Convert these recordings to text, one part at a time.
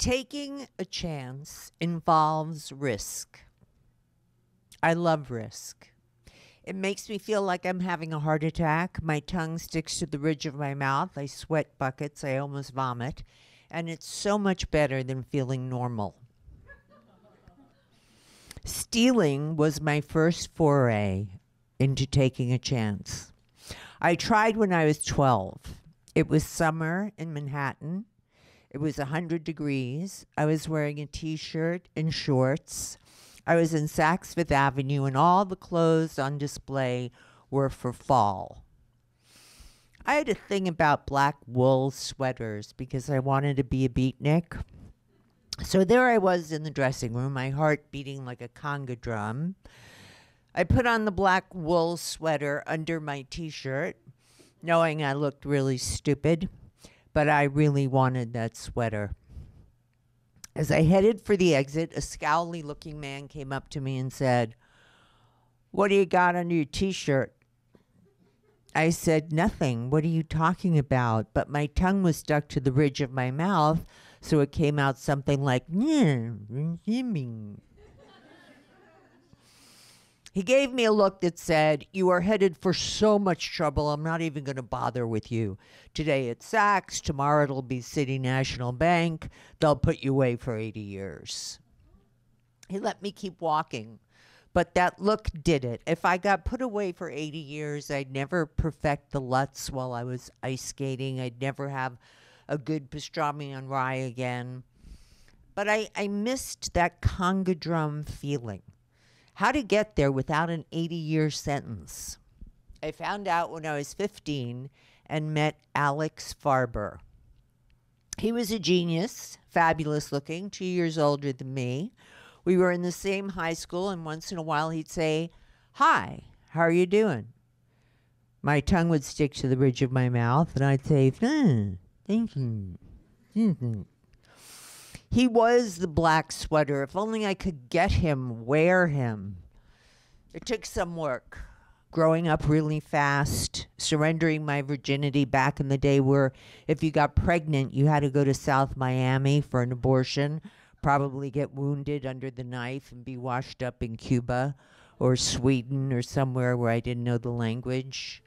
Taking a chance involves risk. I love risk. It makes me feel like I'm having a heart attack. My tongue sticks to the ridge of my mouth. I sweat buckets. I almost vomit. And it's so much better than feeling normal. Stealing was my first foray into taking a chance. I tried when I was 12. It was summer in Manhattan. It was 100 degrees. I was wearing a t-shirt and shorts. I was in Saks Fifth Avenue, and all the clothes on display were for fall. I had a thing about black wool sweaters because I wanted to be a beatnik. So there I was in the dressing room, my heart beating like a conga drum. I put on the black wool sweater under my t-shirt, knowing I looked really stupid, but I really wanted that sweater. As I headed for the exit, a scowly-looking man came up to me and said, "What do you got under your t-shirt?" I said, "Nothing. What are you talking about?" But my tongue was stuck to the ridge of my mouth, so it came out something like, He gave me a look that said, "You are headed for so much trouble, I'm not even going to bother with you. Today it's Saks, tomorrow it'll be City National Bank. They'll put you away for 80 years. He let me keep walking, but that look did it. If I got put away for 80 years, I'd never perfect the Lutz while I was ice skating. I'd never have a good pastrami on rye again. But I missed that conga drum feeling. How to get there without an 80-year sentence. I found out when I was 15 and met Alex Farber. He was a genius, fabulous looking, 2 years older than me. We were in the same high school, and once in a while he'd say, "Hi, how are you doing?" My tongue would stick to the ridge of my mouth, and I'd say, "Thank you." He was the black sweater. If only I could get him, wear him. It took some work. Growing up really fast, surrendering my virginity back in the day where if you got pregnant, you had to go to South Miami for an abortion, probably get wounded under the knife and be washed up in Cuba or Sweden or somewhere where I didn't know the language.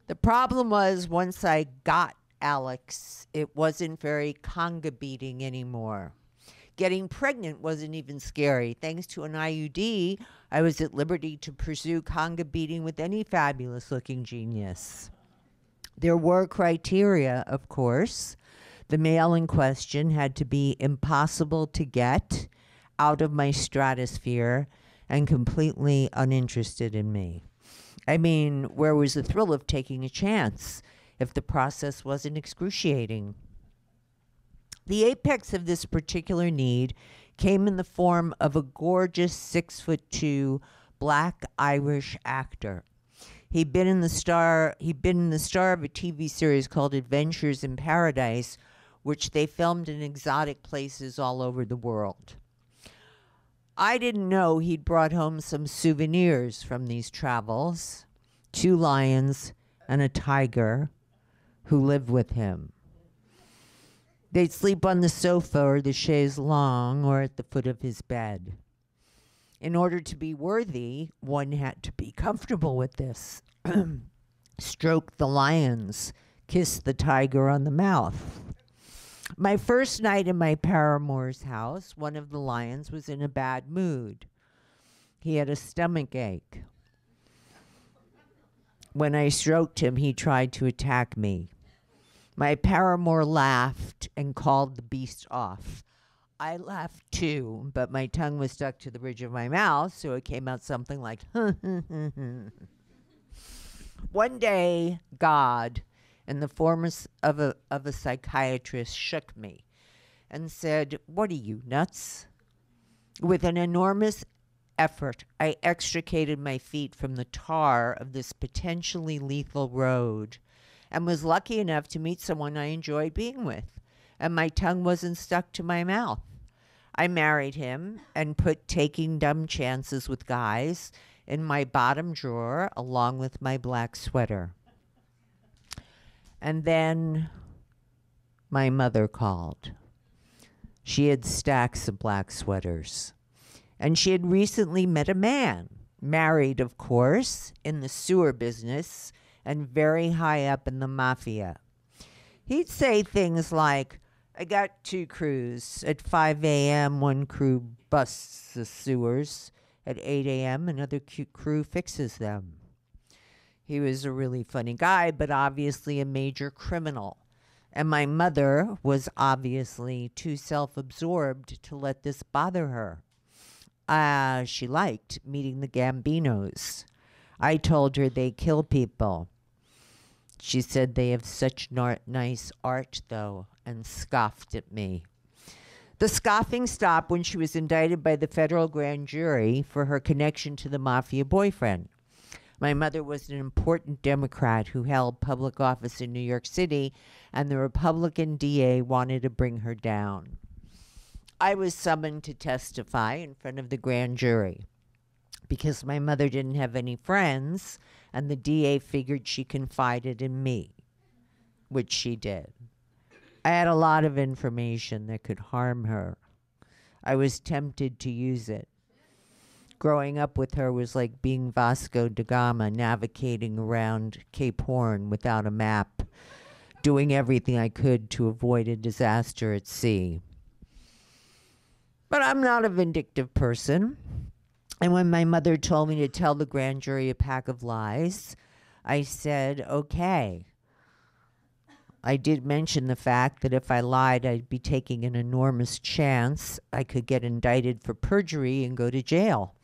The problem was once I got Alex, it wasn't very conga beating anymore. Getting pregnant wasn't even scary. Thanks to an IUD, I was at liberty to pursue conga beating with any fabulous looking genius. There were criteria, of course. The male in question had to be impossible to get, out of my stratosphere, and completely uninterested in me. I mean, where was the thrill of taking a chance if the process wasn't excruciating? The apex of this particular need came in the form of a gorgeous 6'2" black Irish actor. He'd been the star of a TV series called Adventures in Paradise, which they filmed in exotic places all over the world. I didn't know he'd brought home some souvenirs from these travels, 2 lions and a tiger who lived with him. They'd sleep on the sofa or the chaise longue or at the foot of his bed. In order to be worthy, one had to be comfortable with this. Stroke the lions, kiss the tiger on the mouth. My first night in my paramour's house, one of the lions was in a bad mood. He had a stomach ache. When I stroked him, he tried to attack me. My paramour laughed and called the beast off. I laughed too, but my tongue was stuck to the ridge of my mouth, so it came out something like, One day, God, in the form of a psychiatrist, shook me and said, "What are you, nuts?" With an enormous effort, I extricated my feet from the tar of this potentially lethal road and was lucky enough to meet someone I enjoyed being with, and my tongue wasn't stuck to my mouth. I married him and put taking dumb chances with guys in my bottom drawer along with my black sweater. And then my mother called. She had stacks of black sweaters. And she had recently met a man, married, of course, in the sewer business and very high up in the mafia. He'd say things like, I got 2 crews. At 5 a.m., one crew busts the sewers. At 8 a.m., another crew fixes them. He was a really funny guy, but obviously a major criminal. And my mother was obviously too self-absorbed to let this bother her. She liked meeting the Gambinos. I told her they kill people. She said they have such nice art, though, and scoffed at me. The scoffing stopped when she was indicted by the federal grand jury for her connection to the mafia boyfriend. My mother was an important Democrat who held public office in New York City, and the Republican DA wanted to bring her down. I was summoned to testify in front of the grand jury because my mother didn't have any friends, and the DA figured she confided in me, which she did. I had a lot of information that could harm her. I was tempted to use it. Growing up with her was like being Vasco da Gama, navigating around Cape Horn without a map, doing everything I could to avoid a disaster at sea. But I'm not a vindictive person. And when my mother told me to tell the grand jury a pack of lies, I said, okay. I did mention the fact that if I lied, I'd be taking an enormous chance I could get indicted for perjury and go to jail.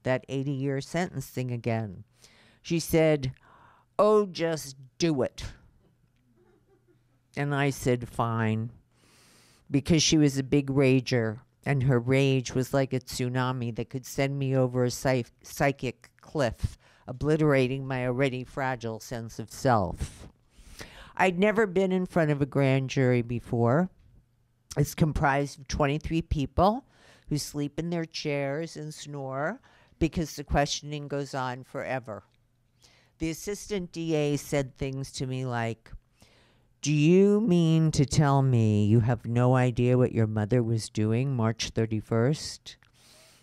That 80-year sentencing again. She said, oh, just do it. And I said, fine. Because she was a big rager, and her rage was like a tsunami that could send me over a psychic cliff, obliterating my already fragile sense of self. I'd never been in front of a grand jury before. It's comprised of 23 people who sleep in their chairs and snore because the questioning goes on forever. The assistant DA said things to me like, do you mean to tell me you have no idea what your mother was doing March 31st?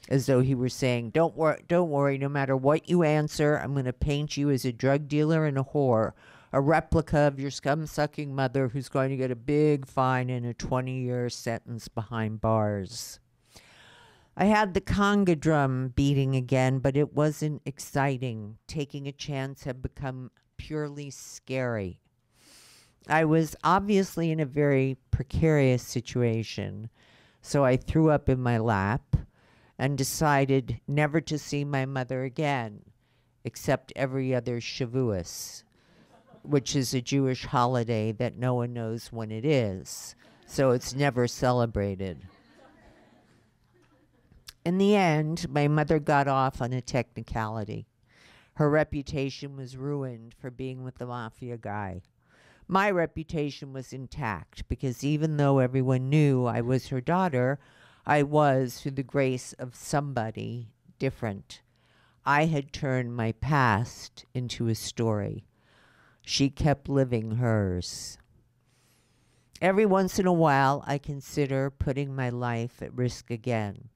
As though he were saying, don't worry, no matter what you answer, I'm going to paint you as a drug dealer and a whore, a replica of your scum-sucking mother who's going to get a big fine and a 20-year sentence behind bars. I had the conga drum beating again, but it wasn't exciting. Taking a chance had become purely scary. I was obviously in a very precarious situation, so I threw up in my lap and decided never to see my mother again, except every other Shavuos, which is a Jewish holiday that no one knows when it is, so it's never celebrated. In the end, my mother got off on a technicality. Her reputation was ruined for being with the mafia guy. My reputation was intact because even though everyone knew I was her daughter, I was, through the grace of somebody, different. I had turned my past into a story. She kept living hers. Every once in a while, I consider putting my life at risk again,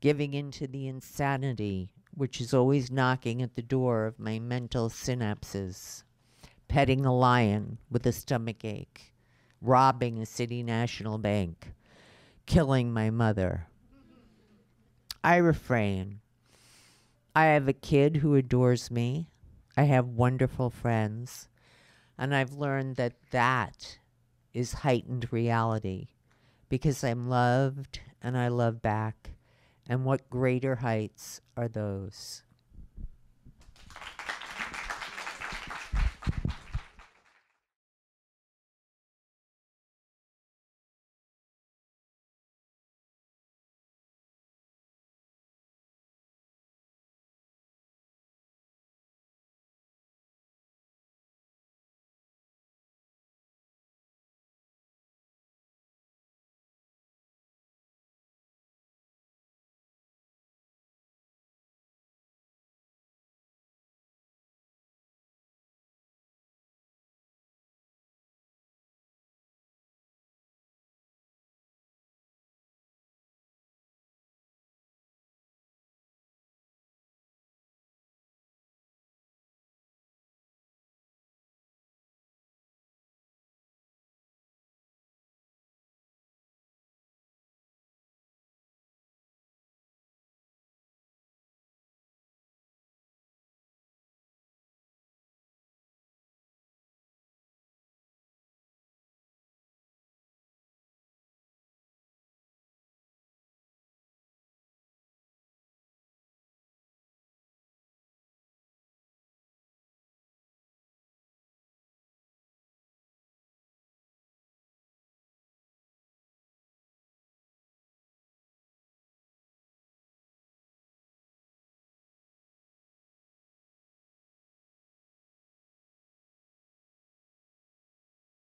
giving into the insanity which is always knocking at the door of my mental synapses, petting a lion with a stomachache, robbing a city national bank, killing my mother. I refrain. I have a kid who adores me. I have wonderful friends. And I've learned that that is heightened reality because I'm loved and I love back. And what greater heights are those?